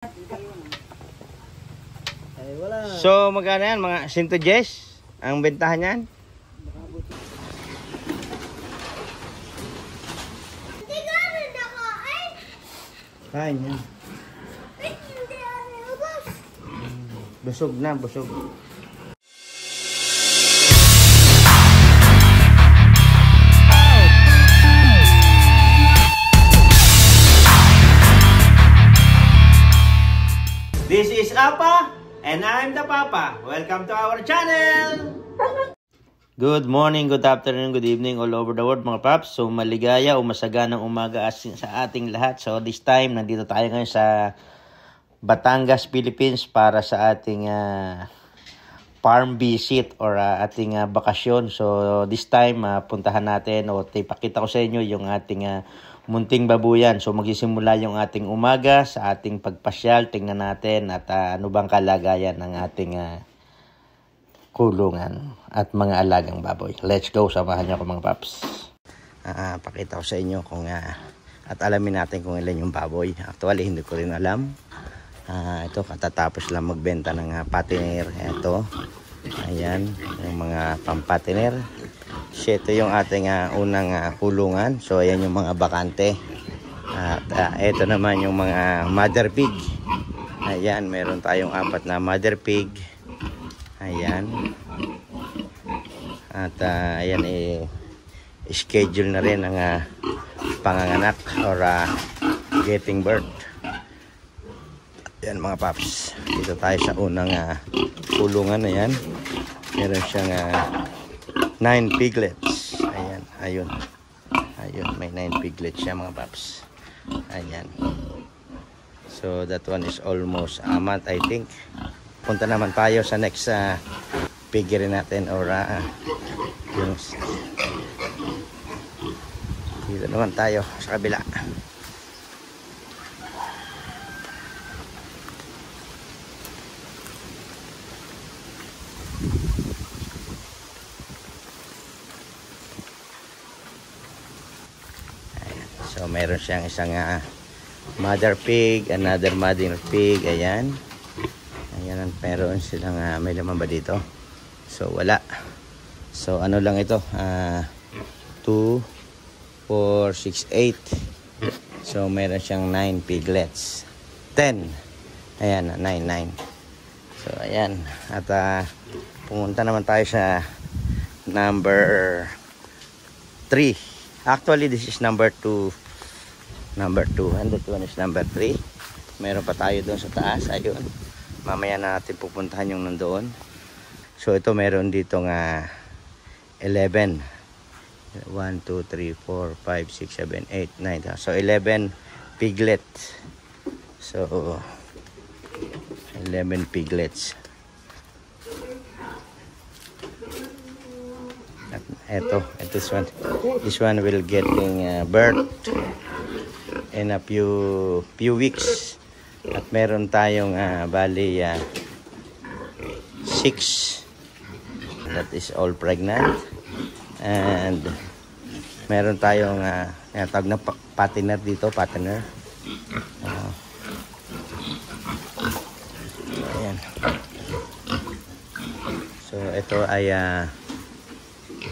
Ay, wala. So, magkano yan? Mga 110 ang bentahan yan? Kain yan. Busog na, busog. This is Apa, and I'm the Papa. Welcome to our channel! Good morning, good afternoon, good evening all over the world mga paps. So maligaya o masaganang umaga sa ating lahat. So this time, nandito tayo ngayon sa Batangas, Philippines para sa ating farm visit or ating bakasyon. So this time, puntahan natin o ipakita ko sa inyo yung ating munting babuyan. So magsisimula yung ating umaga sa ating pagpasyal. Tingnan natin at ano bang kalagayan ng ating kulungan at mga alagang baboy. Let's go, samahan niyo ako mga paps. Pakita ko sa inyo kung at alamin natin kung ilan yung baboy. Actually hindi ko rin alam. Ito katatapos lang magbenta ng patiner. Ito, ayan yung mga pampatiner. So, ito yung ating unang kulungan. So ayan yung mga bakante. At ito naman yung mga mother pig. Ayan, meron tayong 4 na mother pig. Ayan. At ayan schedule na rin ang panganganak or getting birth. Ayan mga paps. Dito tayo sa unang kulungan. Ayan. Meron siyang 9 piglets. Ayan. Ayun. Ayun. May 9 piglets siya mga paps. Ayan. So that one is almost a month I think. Punta naman tayo sa next piggery natin or yung dito naman tayo sa kabila. Ayan. So meron siyang isang mother pig, another mother pig. Ayan. Ayan, meron silang may laman ba dito? So wala. So ano lang ito? 2, 4, 6, 8. So meron siyang 9 piglets. 10. Ayan, 9. So ayan. At pumunta naman tayo sa number 3. Actually this is number 2. Number 2. And that one is number 3. Meron pa tayo doon sa taas. Ayun. Mamaya natin pupuntahan yung nandoon. So ito meron dito nga 11. 1, 2, 3, 4, 5, 6, 7, 8, 9. So 11 piglets. So 11 piglets. At ito, this one will getting birth in a few weeks. At meron tayong bali 6 that is all pregnant. And meron tayong tawag na patiner dito, patiner. Ayan. So ito ay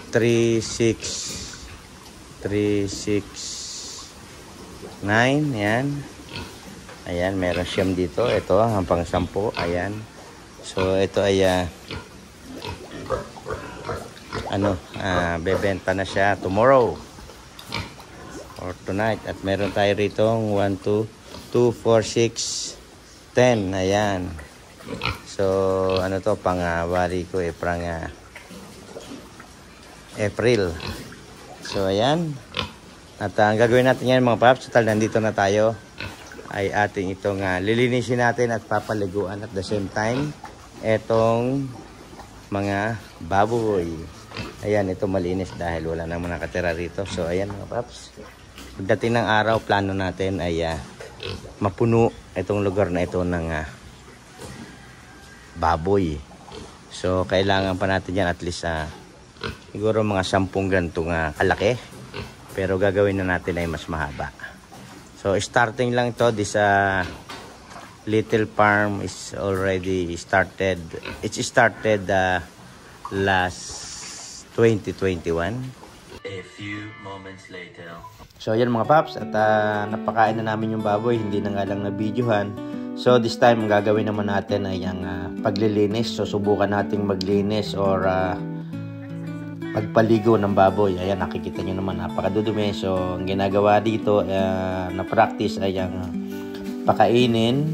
3, 6, 9. Ayan. Ayan, meron siyam dito. Ito, ang pang 10. Ayan. So, ito ay bebenta na siya tomorrow or tonight. At meron tayo rito 1, 2, 4, 6, 10. Ayan. So, ano to, pang wari ko prang April. So, ayan. At ang gagawin natin yan mga paps, total nandito na tayo, ay ating itong lilinisin natin at papaliguan at the same time etong mga baboy. Ayan, ito malinis dahil wala namang nakatira rito. So ayan mga paps, pagdating ng araw plano natin ay mapuno itong lugar na ito ng baboy. So kailangan pa natin yan at least siguro mga 10 ganitong kalaki, pero gagawin na natin ay mas mahaba. So starting lang ito this little farm is already started. It started last 2021. A few moments later. So yan mga paps, at napakain na namin yung baboy, hindi na nga lang na-videohan. So this time ang gagawin naman natin ay ang paglilinis. So subukan nating maglinis or magpaligo ng baboy. Ayan, nakikita nyo naman, napakadudumi. So ang ginagawa dito na practice ay ang pakainin,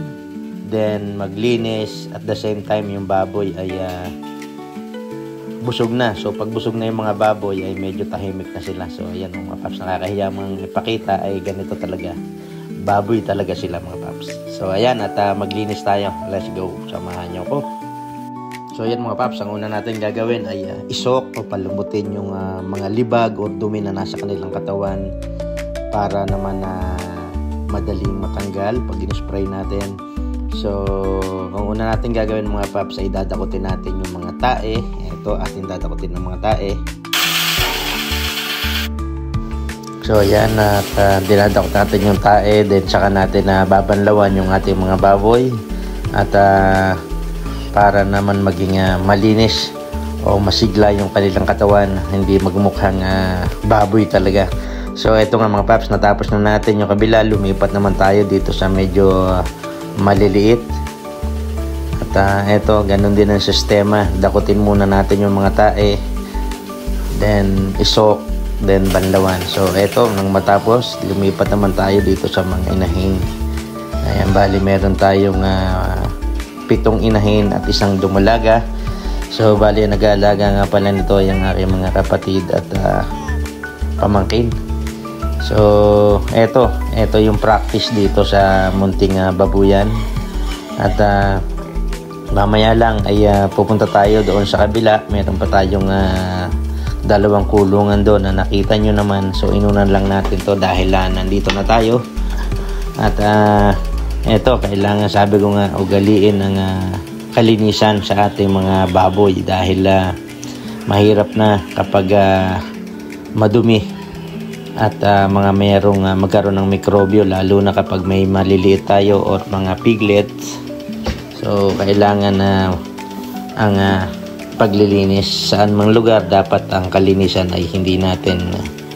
then maglinis, at the same time yung baboy ay busog na. So pag busog na yung mga baboy ay medyo tahimik na sila. So ayan mga paps, nakakahiya mang ipakita ay ganito talaga. Baboy talaga sila mga paps. So ayan, at maglinis tayo. Let's go, samahan nyo ko. So ayan mga paps, ang una natin gagawin ay isok o palambutin yung mga libag o dumi na nasa kanilang katawan para naman madaling matanggal pag in-spray natin. So ang una natin gagawin mga paps ay dadakutin natin yung mga tae. Ito, atin dadakutin ng mga tae. So ayan, at dinadakot natin yung tae, then saka natin babanlawan yung ating mga baboy. At para naman maging malinis o masigla yung kanilang katawan, hindi magmukhang baboy talaga. So ito nga mga paps, natapos na natin yung kabila, lumipat naman tayo dito sa medyo maliliit. At ito, ganun din ang sistema. Dakutin muna natin yung mga tae, then isok, then banlawan. So ito, nang matapos, lumipat naman tayo dito sa mga inahin. Ayan, bali meron tayong 7 inahin at 1 dumalaga. So bali nag-aalaga nga pala nito yung aking mga kapatid at pamangkin. So ito yung practice dito sa munting babuyan. At mamaya lang ay pupunta tayo doon sa kabila. Meron pa tayong 2 kulungan doon na nakita nyo naman. So inunan lang natin to dahil nandito na tayo. At eto, kailangan, sabi ko nga, ugaliin ang kalinisan sa ating mga baboy dahil mahirap na kapag madumi at magkaroon ng mikrobyo, lalo na kapag may maliliit tayo or mga piglets. So kailangan ang paglilinis saan mang lugar, dapat ang kalinisan ay hindi natin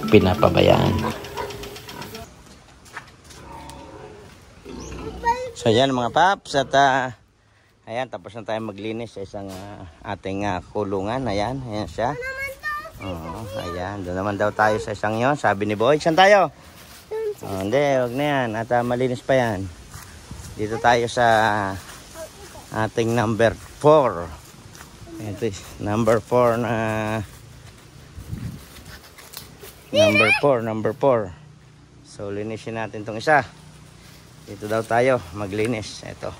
pinapabayaan. So ayan mga paps, at ayan, tapos na tayo maglinis sa isang ating kulungan. Ayan siya. Ayan, doon naman daw tayo sa isang yon, sabi ni Boy. Saan tayo? Hindi, wag na yan, at malinis pa yan. Dito tayo sa ating number 4. Ito is number 4 na number 4. So linisin natin tong isa. Dito daw tayo maglinis. Ito.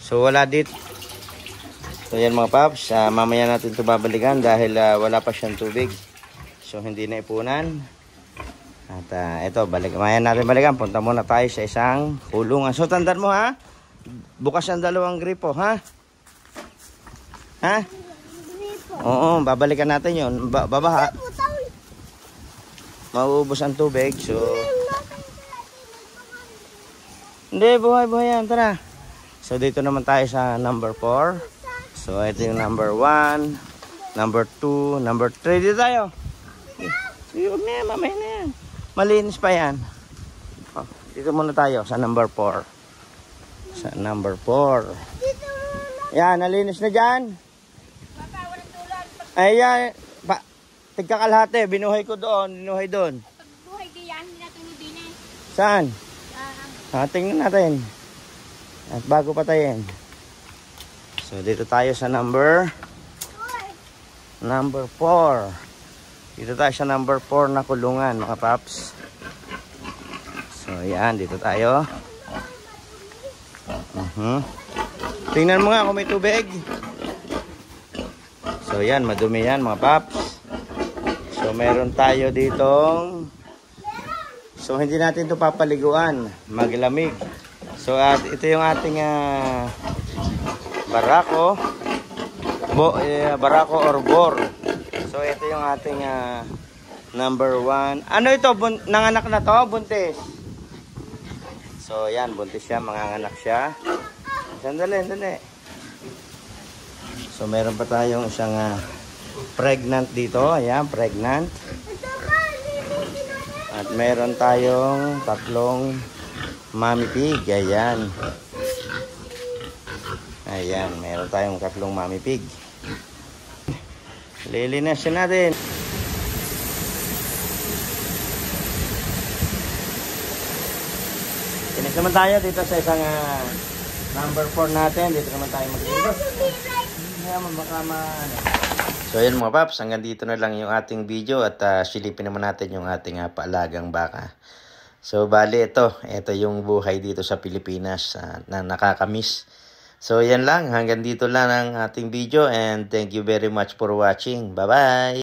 So wala dito. So yan mga paps, mamaya natin ito babalikan dahil wala pa siyang tubig. So hindi na ipunan. At ito, mamaya natin balikan. Punta muna tayo sa isang kulungan. So tandaan mo ha, bukas ang 2 gripo ha. Ha? Oo, babalikan natin yun. Babaha. Mauubos ang tubig. So hindi, buhay yan. Tara. So dito naman tayo sa number 4. So ito yung number 1, number 2, number 3. Dito tayo. Huwag na yan, mamaya na yan. Malinis pa yan. Dito muna tayo sa number 4. Sa number 4. Yan, nalinis na dyan. Ayan, tigkakalhati. Binuhay ko doon, binuhay doon. Buhay diyan, minatulog din eh. Saan? Tingnan natin. At bago patayin. So dito tayo sa number 4. Dito tayo sa number 4 na kulungan mga paps. So yan, dito tayo. Tingnan mo nga kung may tubig. So yan, madumi yan mga paps. So meron tayo ditong, so hindi natin ito papaliguan, maglamig. So ito yung ating barako, barako or bor. So ito yung ating number 1. Ano ito? Nanganak na to, buntis. So, yan, buntis siya, manganganak siya. Sandali. So, meron pa tayong isang pregnant dito. Ayan, pregnant. At meron tayong 3 mommy pig. Ayan. Ayan, meron tayong 3 mommy pig. Lilinasin natin. Kinis naman tayo dito sa isang number 4 natin. Dito naman tayo mag-iigot. So yun mga paps, hanggang dito na lang yung ating video at silipin naman natin yung ating paalagang baka. So bali ito yung buhay dito sa Pilipinas na nakakamiss. So yan lang, hanggang dito lang ang ating video and thank you very much for watching. Bye bye!